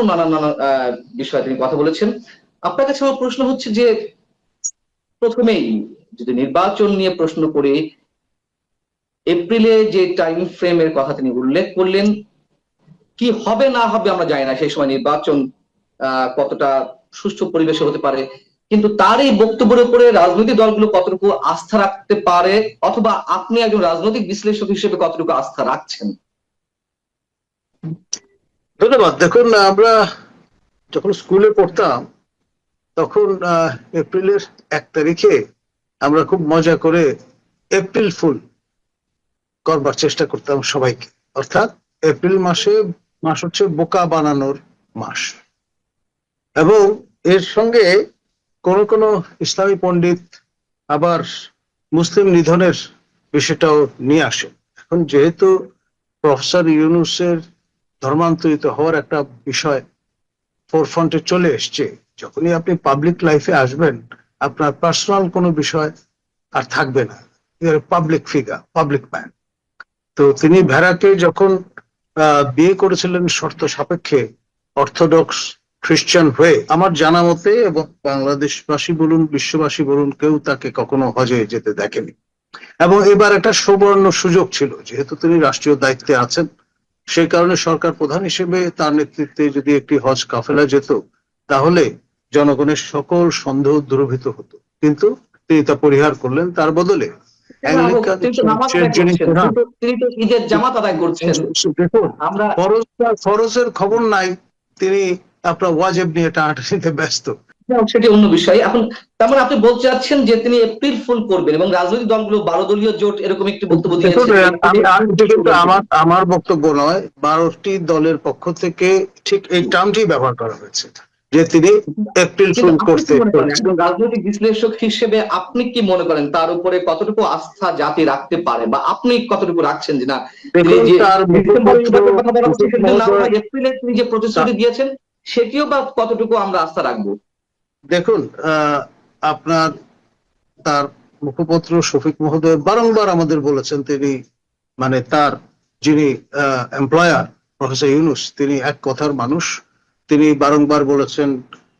আরো নানান নানান বিষয়ে তিনি কথা বলেছেন। আপনার কাছে আমার প্রশ্ন হচ্ছে যে, প্রথমেই যদি নির্বাচন নিয়ে প্রশ্ন করি, এপ্রিলে যে টাইম ফ্রেমের কথা তিনি উল্লেখ করলেন, কি হবে না হবে আমরা জানি না, সেই সময় নির্বাচন কতটা সুষ্ঠু পরিবেশে হতে পারে, কিন্তু তার এই বক্তব্যের উপরে রাজনৈতিক দলগুলো কতটুকু আস্থা রাখতে পারে, অথবা আপনি একজন রাজনৈতিক বিশ্লেষক হিসেবে কতটুকু আস্থা রাখছেন? ধন্যবাদ। দেখুন, আমরা যখন স্কুলে পড়তাম তখন এপ্রিলের 1 তারিখে আমরা খুব মজা করে এপ্রিল ফুল করবার চেষ্টা করতাম সবাইকে। অর্থাৎ এপ্রিল মাস হচ্ছে বোকা বানানোর মাস, এবং এর সঙ্গে কোন ইসলামী পণ্ডিত আবার মুসলিম নিধনের বিষয়টাও নিয়ে আসে। এখন যেহেতু প্রফেসর ইউনূসের ধর্মান্তরিত হওয়ার একটা বিষয় ফোরফ্রন্টে চলে এসছে, যখনই আপনি পাবলিক লাইফে আসবেন আপনার পার্সোনাল কোনো বিষয় আর থাকবে না। Public figure, public man. তো তিনি ভেড়াকে যখন বিয়ে করেছিলেন শর্ত সাপেক্ষে, অর্থোডক্স খ্রিস্টান হয়ে, আমার জানা মতে, এবং বাংলাদেশবাসী বলুন বিশ্ববাসী বলুন, কেউ তাকে কখনো হজে যেতে দেখেনি। এবং এবার একটা সুবর্ণ সুযোগ ছিল, যেহেতু তিনি রাষ্ট্রীয় দায়িত্বে আছেন, সেই কারণে সরকার প্রধান হিসেবে তার নেতৃত্বে যদি একটি হজ কাফেলা যেত তাহলে জনগণের সকল সন্দেহ দূরীভূত হতো। কিন্তু তিনি তা পরিহার করলেন। তার বদলে ফরজের খবর নাই, তিনি আপনার ওয়াজিব নিয়ে টানাটানিতে ব্যস্ত। সেটি অন্য বিষয়। এখন তার মানে আপনি বলতে চাচ্ছেন যে তিনি এপ্রিল ফুল করবেন, এবং রাজনৈতিক দলগুলো 12 দলীয় জোট এরকম একটি বক্তব্য দিয়েছে। আমার বক্তব্য নয়, 12টি দলের পক্ষ থেকে ঠিক এই টার্মটি ব্যবহার করা হয়েছে যে তিনি এপ্রিল ফুল করতে। রাজনৈতিক বিশ্লেষক হিসেবে আপনি কি মনে করেন তার উপরে কতটুকু আস্থা জাতি রাখতে পারে, বা আপনি কতটুকু রাখছেন যে না এপ্রিলে তিনি যে প্রতিশ্রুতি দিয়েছেন সেটিও বা কতটুকু আমরা আস্থা রাখবো? দেখুন, আপনার তার মুখপত্র শফিক মহোদয় বারংবার আমাদের বলেছেন, তিনি মানে তার যিনি এমপ্লয়ার প্রফেসর ইউনূস, তিনি এক কথার মানুষ। তিনি বারংবার বলেছেন,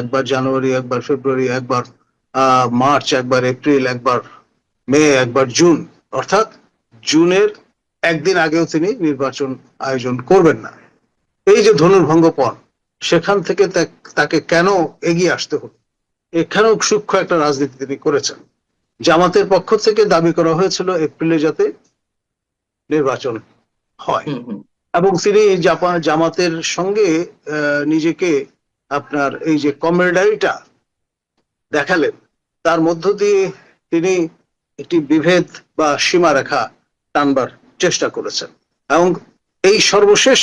একবার জানুয়ারি, একবার ফেব্রুয়ারি, একবার মার্চ, একবার এপ্রিল, একবার মে, একবার জুন, অর্থাৎ জুনের একদিন আগেও তিনি নির্বাচন আয়োজন করবেন না। এই যে ধনুর্ভঙ্গপণ, সেখান থেকে তাকে কেন এগিয়ে আসতে হলো, এখানেও সূক্ষ্ম একটা রাজনীতি তিনি করেছেন। জামাতের পক্ষ থেকে দাবি করা হয়েছিল এপ্রিলে যাতে নির্বাচন হয়, এবং তিনি জামাতের সঙ্গে নিজেকে আপনার এই যে কমরেডারিটা দেখালেন, তার মধ্য দিয়ে তিনি একটি বিভেদ বা সীমারেখা টানবার চেষ্টা করেছেন, এবং এই সর্বশেষ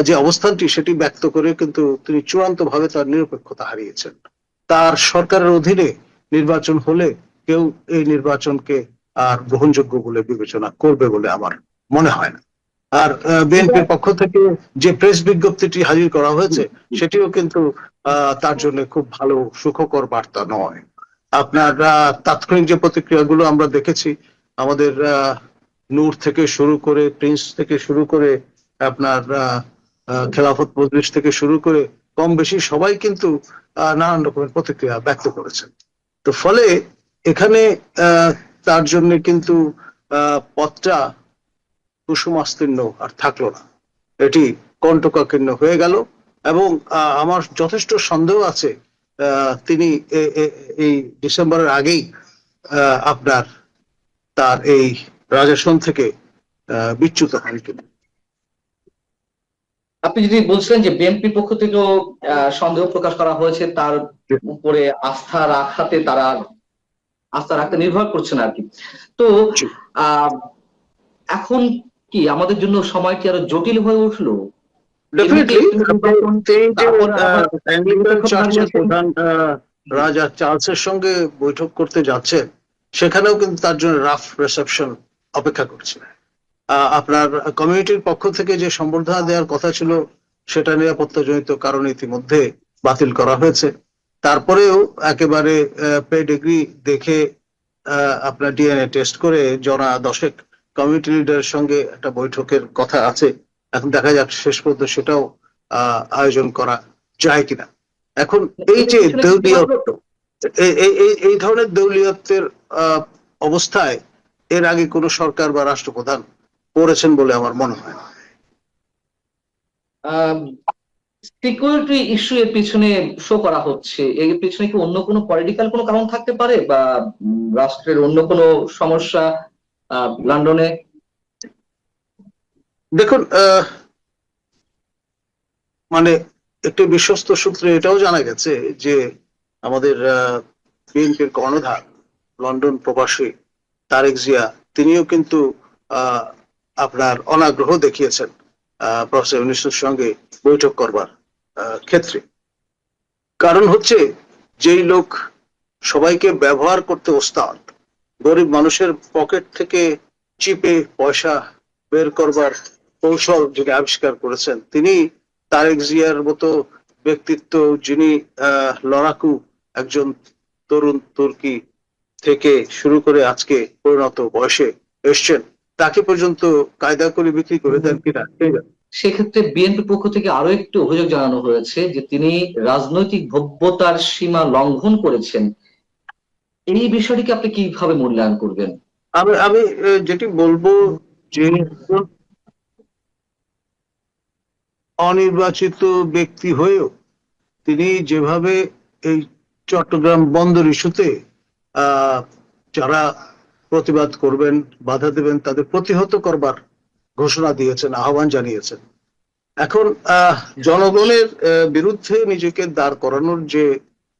যে অবস্থানটি সেটি ব্যক্ত করে কিন্তু তিনি চূড়ান্তভাবে তার নিরপেক্ষতা হারিয়েছেন। তার সরকারের অধীনে নির্বাচন হলে কেউ এই নির্বাচনকে আর গ্রহণযোগ্য বলে বিবেচনা করবে বলে আমার মনে হয় না। আর বিএনপির পক্ষ থেকে যে প্রেস বিজ্ঞপ্তিটি হাজির করা হয়েছে সেটিও কিন্তু তার জন্য খুব ভালো সুখকর বার্তা নয়। আপনার তাৎক্ষণিক যে প্রতিক্রিয়াগুলো আমরা দেখেছি, আমাদের নূর থেকে শুরু করে, প্রিন্স থেকে শুরু করে, আপনার খেলাফত মজলিস থেকে শুরু করে, কম বেশি সবাই কিন্তু নানান রকমের প্রতিক্রিয়া ব্যক্ত করেছেন। তো ফলে এখানে তার জন্য কিন্তু পথটা কুসুমাস্তীর্ণ আর থাকলো না, এটি কণ্টকাকীর্ণ হয়ে গেল। এবং আমার যথেষ্ট সন্দেহ আছে তিনি এই ডিসেম্বরের আগেই আপনার তার এই রাজাসন থেকে বিচ্যুত হন কিনা। আপনি যদি বলছিলেন যে বিএনপির পক্ষ থেকেও সন্দেহ প্রকাশ করা হয়েছে, তার উপরে আস্থা রাখতে নির্ভর করছে না আর কি। তো এখন কি আমাদের জন্য সময়টি আরো জটিল হয়ে উঠলো? রাজা চার্লসের সঙ্গে বৈঠক করতে যাচ্ছে, সেখানেও কিন্তু তার জন্য রাফ রিসেপশন অপেক্ষা করছে। আপনার কমিউনিটির পক্ষ থেকে যে সম্বর্ধনা দেওয়ার কথা ছিল সেটা নিরাপত্তাজনিত কারণে ইতিমধ্যে বাতিল করা হয়েছে। তারপরেও একেবারে পেডিগ্রি দেখে আপনার ডিএনএ টেস্ট করে জনা 10 কমিউনিটি লিডারের সঙ্গে একটা বৈঠকের কথা আছে। এখন দেখা যাক শেষ পর্যন্ত সেটাও আয়োজন করা যায় কিনা। এখন এই যে দেউলিয়ত্ব, এই ধরনের দেউলিয়ত্বের অবস্থায় এর আগে কোন সরকার বা রাষ্ট্রপ্রধান করেছেন বলে আমার মনে হয় না। সিকিউরিটি ইস্যু এর পিছনে শো করা হচ্ছে, এর পিছনে কি অন্য কোনো পলিটিক্যাল কোনো কারণ থাকতে পারে, বা রাষ্ট্রের অন্য কোনো সমস্যা লন্ডনে? দেখুন, মানে একটি বিশ্বস্ত সূত্রে এটাও জানা গেছে যে আমাদের বিএনপির কর্ণধার লন্ডন প্রবাসী তারেক জিয়া তিনিও কিন্তু আপনার অনাগ্রহ দেখিয়েছেন প্রফেসর ইউনূসের সঙ্গে বৈঠক করবার ক্ষেত্রে। কারণ হচ্ছে, যেই লোক সবাইকে ব্যবহার করতে ওস্তাদ, গরিব মানুষের পকেট থেকে চিপে পয়সা বের করবার কৌশল যিনি আবিষ্কার করেছেন, তিনি তারেক জিয়ার মতো ব্যক্তিত্ব, যিনি লড়াকু একজন তরুণ তুর্কি থেকে শুরু করে আজকে পরিণত বয়সে এসছেন, তাকে পর্যন্ত কায়দা করে বিক্রি করে দেন কিনা। সেক্ষেত্রে বিএনপির পক্ষ থেকে আরো একটি অভিযোগ জানানো হয়েছে যে তিনি রাজনৈতিক ভব্যতার সীমা লঙ্ঘন করেছেন। এই বিষয়টিকে আপনি কিভাবে মূল্যায়ন করবেন? আমি যেটি বলবো, যে অনির্বাচিত ব্যক্তি হয়েও তিনি যেভাবে এই চট্টগ্রাম বন্দর ইস্যুতে যারা প্রতিবাদ করবেন, বাধা দেবেন, তাদের প্রতিহত করবার ঘোষণা দিয়েছেন, আহ্বান জানিয়েছেন। এখন জনগণের বিরুদ্ধে নিজেকে দাঁড় করানোর যে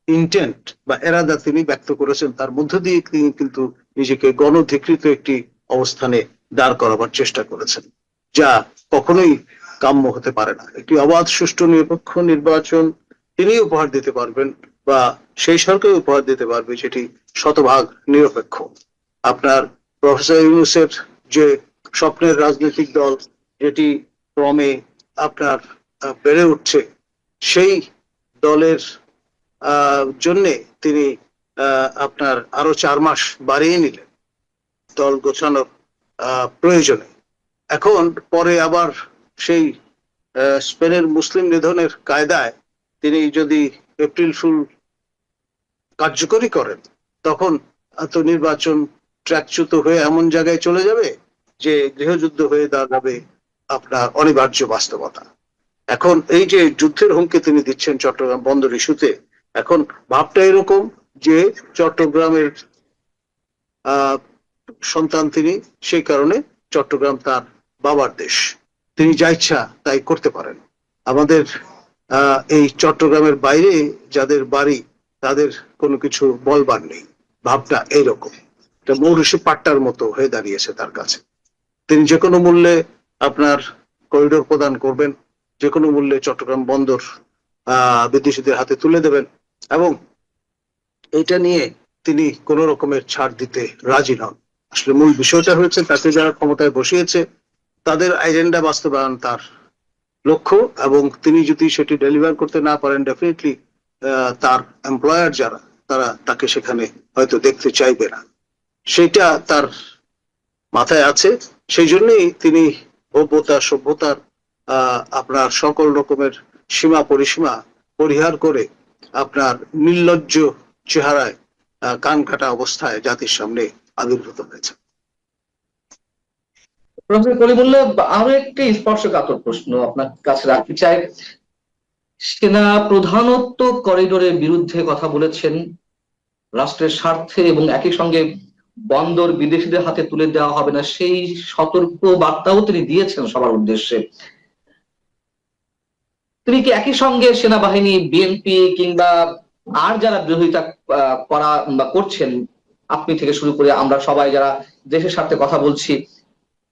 ইন্টেন্ট বা এরাদা তিনি ব্যক্ত করেছেন, তার মধ্য দিয়ে তিনি কিন্তু নিজেকে গণধিকৃত একটি অবস্থানে দাঁড় করাবার চেষ্টা করেছেন, যা কখনোই কাম্য হতে পারে না। একটি অবাধ, সুষ্ঠু, নিরপেক্ষ নির্বাচন তিনি উপহার দিতে পারবেন, বা সেই সরকার উপহার দিতে পারবে যেটি শতভাগ নিরপেক্ষ। আপনার প্রফেসর ইউনূসের যে স্বপ্নের রাজনৈতিক দল, যেটি ক্রমে আপনার বেড়ে উঠছে, সেই দলের জন্য তিনি আপনার আরো 4 মাস বাড়িয়ে নিলেন দল গোছানোর প্রয়োজনে। এখন পরে আবার সেই স্পেনের মুসলিম নিধনের কায়দায় তিনি যদি এপ্রিল ফুল কার্যকরী করেন, তখন তো নির্বাচন ট্র্যাকচ্যুত হয়ে এমন জায়গায় চলে যাবে যে গৃহযুদ্ধ হয়ে দাঁড়াবে আপনার অনিবার্য বাস্তবতা। এখন এই যে যুদ্ধের হুমকি তিনি দিচ্ছেন চট্টগ্রাম বন্দর ইস্যুতে, এখন ভাবটা এরকম যে চট্টগ্রামের সন্তান তিনি, সেই কারণে চট্টগ্রাম তার বাবার দেশ, তিনি যা ইচ্ছা তাই করতে পারেন। আমাদের এই চট্টগ্রামের বাইরে যাদের বাড়ি, তাদের কোনো কিছু বলবার নেই। ভাবটা এইরকম, এটা মৌরুষি পাট্টার মতো হয়ে দাঁড়িয়েছে তার কাছে। তিনি যে কোনো মূল্যে আপনার করিডোর প্রদান করবেন, যে কোনো মূল্যে চট্টগ্রাম বন্দর বিদেশিদের হাতে তুলে দেবেন, এবং এটা নিয়ে তিনি কোন রকমের ছাড় দিতে রাজি নন। আসলে মূল বিষয়টা হচ্ছে, তাকে যারা ক্ষমতায় বসিয়েছে তাদের এজেন্ডা বাস্তবায়ন তার লক্ষ্য, এবং তিনি যদি সেটি ডেলিভার করতে না পারেন, ডেফিনেটলি তার এমপ্লয়ার যারা, তারা তাকে সেখানে হয়তো দেখতে চাইবে না। সেটা তার মাথায় আছে। সেই জন্যই তিনি ভব্যতা, সভ্যতার আপনার সকল রকমের সীমা পরিসীমা পরিহার করে আপনার নির্লজ্জ চেহারায় কান কাটা অবস্থায় জাতির সামনে আবির্ভূত হয়েছে। প্রফেসর কলিমুল্লাহ, আরো একটি স্পর্শকাতর প্রশ্ন আপনার কাছে রাখতে চাই। সেনা প্রধানত করিডোরের বিরুদ্ধে কথা বলেছেন রাষ্ট্রের স্বার্থে, এবং একই সঙ্গে বন্দর বিদেশিদের হাতে তুলে দেওয়া হবে না, সেই সতর্ক বার্তাও তিনি দিয়েছেন সবার উদ্দেশ্যে। তিনি কি একই সঙ্গে সেনাবাহিনী, বিএনপি কিংবা আর যারা বিরোধিতা করা বা করছেন, আপনি থেকে শুরু করে আমরা সবাই যারা দেশের স্বার্থে কথা বলছি,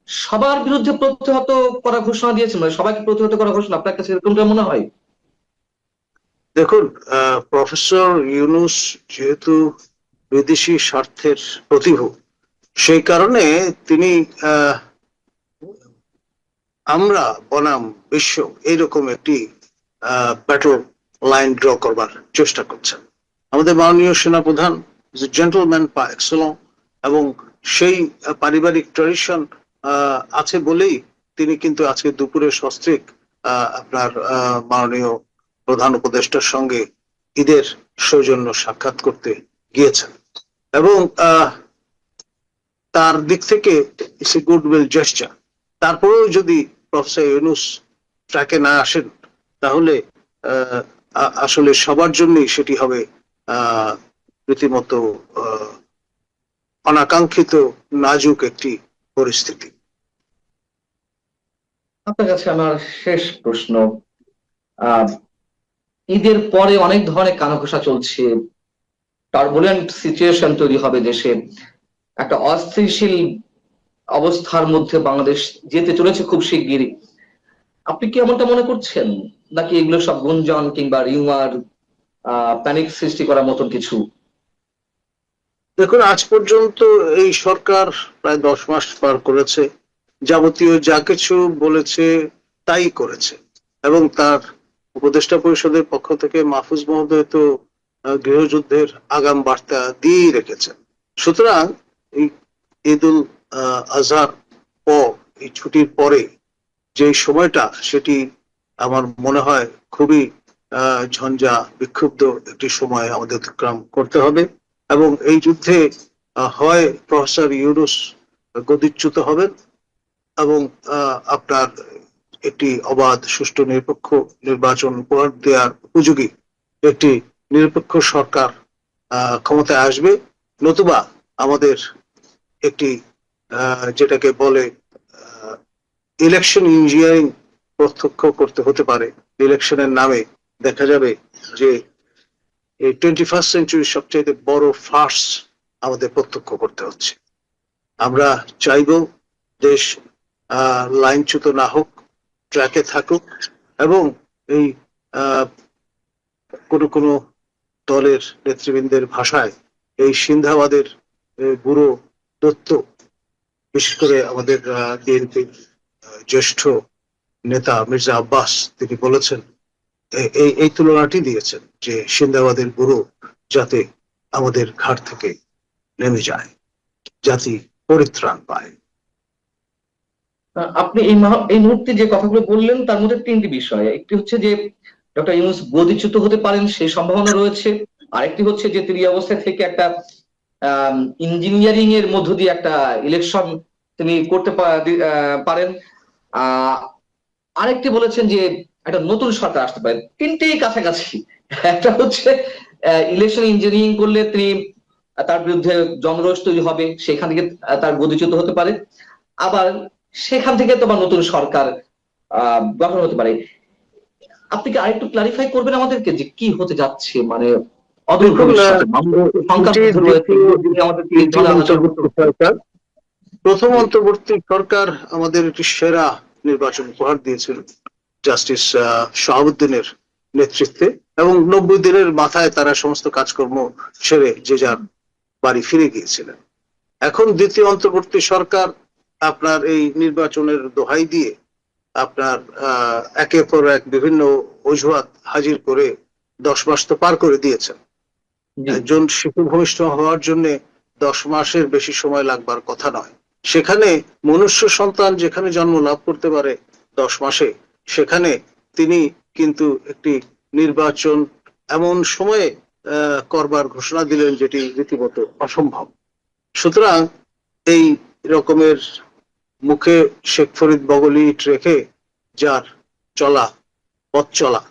সবার বিরুদ্ধে প্রতিহত করা ঘোষণা দিয়েছেন? মানে সবাইকে প্রতিহত করা ঘোষণা আপনার কাছে এরকমটা মনে হয়? দেখুন, প্রফেসর ইউনূস যেহেতু বিদেশি স্বার্থের প্রতিভূ, সেই কারণে তিনি আমরা বনাম বিশ্ব এইরকম একটি ব্যাটল লাইন ড্র করবার চেষ্টা করছেন। আমাদের মাননীয় সেনাপ্রধান জেন্টলম্যান পার এক্সেলেন্স, এবং সেই পারিবারিক ট্র্যাডিশন আছে বলেই তিনি কিন্তু আজকে দুপুরে সস্ত্রীক আপনার মাননীয় প্রধান উপদেষ্টার সঙ্গে ঈদের সৌজন্য সাক্ষাৎ করতে গিয়েছেন এবং তার দিক থেকে ইটস এ গুডউইল জেস্টার। তারপরেও যদি প্রফেসর ইউনূস ট্র্যাকে না আসেন তাহলে আসলে সবার জন্যই সেটি হবে রীতিমতো অনাকাঙ্ক্ষিত নাজুক একটি পরিস্থিতি। আপনার কাছে আমার শেষ প্রশ্ন, ঈদের পরে অনেক ধরনের কানাঘোষা চলছে, টার্বুলেন্ট সিচুয়েশন তৈরি হবে দেশে, একটা অস্থিতিশীল অবস্থার মধ্যে বাংলাদেশ যেতে চলেছে খুব শিগগিরই। আপনি কি এমনটা মনে করছেন, নাকি এগুলো সব গুঞ্জন কিংবা রিউমার, প্যানিক সৃষ্টি করার মতন কিছু? দেখুন, আজ পর্যন্ত এই সরকার প্রায় 10 মাস পার করেছে, যাবতীয় যা কিছু বলেছে তাই করেছে এবং তার উপদেষ্টা পরিষদের পক্ষ থেকে মাহফুজ মহোদয় তো গৃহযুদ্ধের আগাম বার্তা দিয়েই রেখেছেন। সুতরাং এই ঈদুল আজহার পর, এই ছুটির পরে যে সময়টা, সেটি আমার মনে হয় খুবই ঝঞ্ঝা বিক্ষুব্ধ একটি সময় আমাদের অতিক্রম করতে হবে এবং এই যুদ্ধে হয় প্রফেসর ইউনূস গদিচ্যুত হবেন এবং আপনার একটি অবাধ, সুষ্ঠু, নিরপেক্ষ নির্বাচন উপহার দেওয়ার উপযোগী একটি নিরপেক্ষ সরকার ক্ষমতায় আসবে, নতুবা আমাদের একটি যেটাকে বলে ইলেকশন ইঞ্জিনিয়ারিং প্রত্যক্ষ করতে হতে পারে। ইলেকশনের নামে দেখা যাবে যে এই 21st সেঞ্চুরির সবচেয়ে বড় ফার্স আমাদের প্রত্যক্ষ করতে হচ্ছে। আমরা চাইব দেশ লাইনচ্যুত না হোক, ট্র্যাকে থাকুক এবং এই কোনো দলের নেতৃবৃন্দের ভাষায় এই সিন্ধাবাদের বুড়ো দত্ত, বিশেষ করে আমাদের বিএনপির জ্যেষ্ঠ নেতা মির্জা আব্বাস, তিনি বলেছেন, এই তুলনাটি দিয়েছেন যে সিন্দাবাদের বুড়ো যাতে আমাদের ঘাট থেকে নেমে যায়, জাতি পরিত্রাণ পায়। আপনি এই মুহূর্তে যে কথাগুলো বললেন তার মধ্যে তিনটি বিষয়। একটি হচ্ছে যে ডক্টর ইউনূস গদিচ্যুত হতে পারেন, সেই সম্ভাবনা রয়েছে। আরেকটি হচ্ছে যে তিনি অবস্থায় থেকে একটা ইঞ্জিনিয়ারিং এর মধ্য দিয়ে একটা ইলেকশন তিনি করতে পারেন। আরেকটি বলেছেন যে একটা নতুন সরকার আসতে পারে। তিনটেই কাছাকাছি। একটা হচ্ছে ইলেকশন ইঞ্জিনিয়ারিং করলে তিনি, তার বিরুদ্ধে জনরোষ তৈরি হবে, সেখান থেকে তার গদিচ্যুত হতে পারে, আবার সেখান থেকে তোমার নতুন সরকার গঠন হতে পারে। আপনি কি আরেকটু ক্লারিফাই করবেন আমাদেরকে যে কি হতে যাচ্ছে, মানে প্রথম অন্তর্বর্তী সরকার আমাদের একটি সেরা নির্বাচন উপহার দিয়েছিল জাস্টিস শাহাবুদ্দিনের নেতৃত্বে এবং 90 দিনের মাথায় তারা সমস্ত কাজকর্ম সেরে যে যার বাড়ি ফিরে গিয়েছিলেন। এখন দ্বিতীয় অন্তর্বর্তী সরকার আপনার এই নির্বাচনের দোহাই দিয়ে আপনার একের পর এক বিভিন্ন অজুহাত হাজির করে 10 মাস তো পার করে দিয়েছেন। একজন শিশু ভূমিষ্ঠ হওয়ার জন্য 10 মাসের বেশি সময় লাগবার কথা নয়। সেখানে মনুষ্য সন্তান যেখানে জন্ম লাভ করতে পারে 10 মাসে, সেখানে তিনি কিন্তু একটি নির্বাচন এমন সময়ে করবার ঘোষণা দিলেন যেটি রীতিমতো অসম্ভব। সুতরাং এই রকমের মুখে শেখ ফরিদ বগলি ইট রেখে যার চলা, পথ চলা,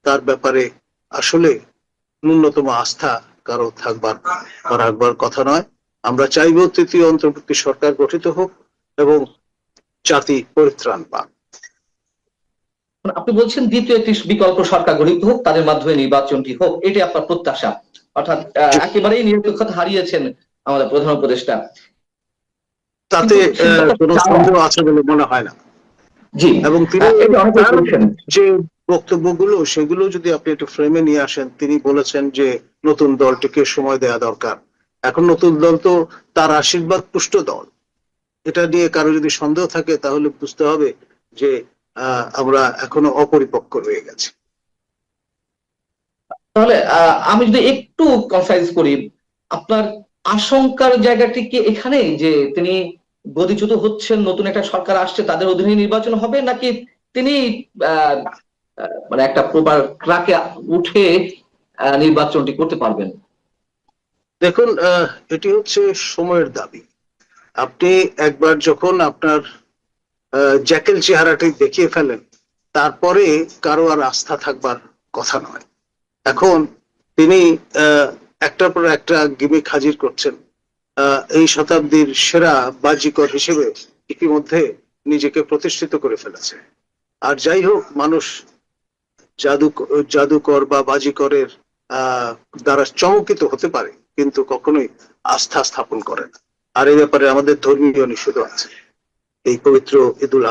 তার ব্যাপারে আসলে ন্যূনতম আস্থা কারো রাখবার কথা নয়। আমরা চাইব তৃতীয় অন্তর্বর্তী সরকার গঠিত হোক এবং জাতি পরিত্রাণ পাক। আপনি বলছেন দ্বিতীয় একটি বিকল্প সরকার গঠিত হোক, তাদের মাধ্যমে নির্বাচনটি হোক, এটাই আপনার প্রত্যাশা। অর্থাৎ একেবারেই নিরপেক্ষতা হারিয়েছেন আমাদের প্রধান উপদেষ্টা, তাতে কোনো সন্দেহ আছে বলে মনে হয় না। জি, এবং তিনি যে বক্তব্যগুলো, সেগুলো যদি আপনি একটু ফ্রেমে নিয়ে আসেন, তিনি বলেছেন যে নতুন দলটিকে সময় দেওয়া দরকার। এখন নতুন দল তো তার আশীর্বাদ পুষ্ট দল। এটা নিয়ে কারো যদি সন্দেহ থাকে তাহলে বুঝতে হবে যে আমরা এখনো অপরিপক্ক রয়ে গেছি। তাহলে আমি যদি একটু কনসাইজ করি, আপনার আশঙ্কার জায়গাটি কি এখানে যে তিনি গদিচ্যুত হচ্ছেন, নতুন একটা সরকার আসছে, তাদের অধীনে নির্বাচন হবে, নাকি তিনি আহ, মানে একটা প্রপার ট্রাকে উঠে নির্বাচনটি করতে পারবেন? দেখুন, এটি হচ্ছে সময়ের দাবি। আপনি একবার যখন আপনার জ্যাকেল চেহারাটি দেখিয়ে ফেলেন, তারপরে কারো আর আস্থা থাকবার কথা নয়। এখন তিনি একটার পর একটা গিমিক হাজির করছেন। এই শতাব্দীর সেরা বাজিকর হিসেবে ইতিমধ্যে নিজেকে প্রতিষ্ঠিত করে ফেলেছে। আর যাই হোক, মানুষ জাদুকর বা বাজিকরের দ্বারা চমকিত হতে পারে, কিন্তু কখনোই আস্থা স্থাপন করে না। আর এই ব্যাপারে আমাদের ধর্মীয় নিষেধ আছে। এই পবিত্র ঈদুল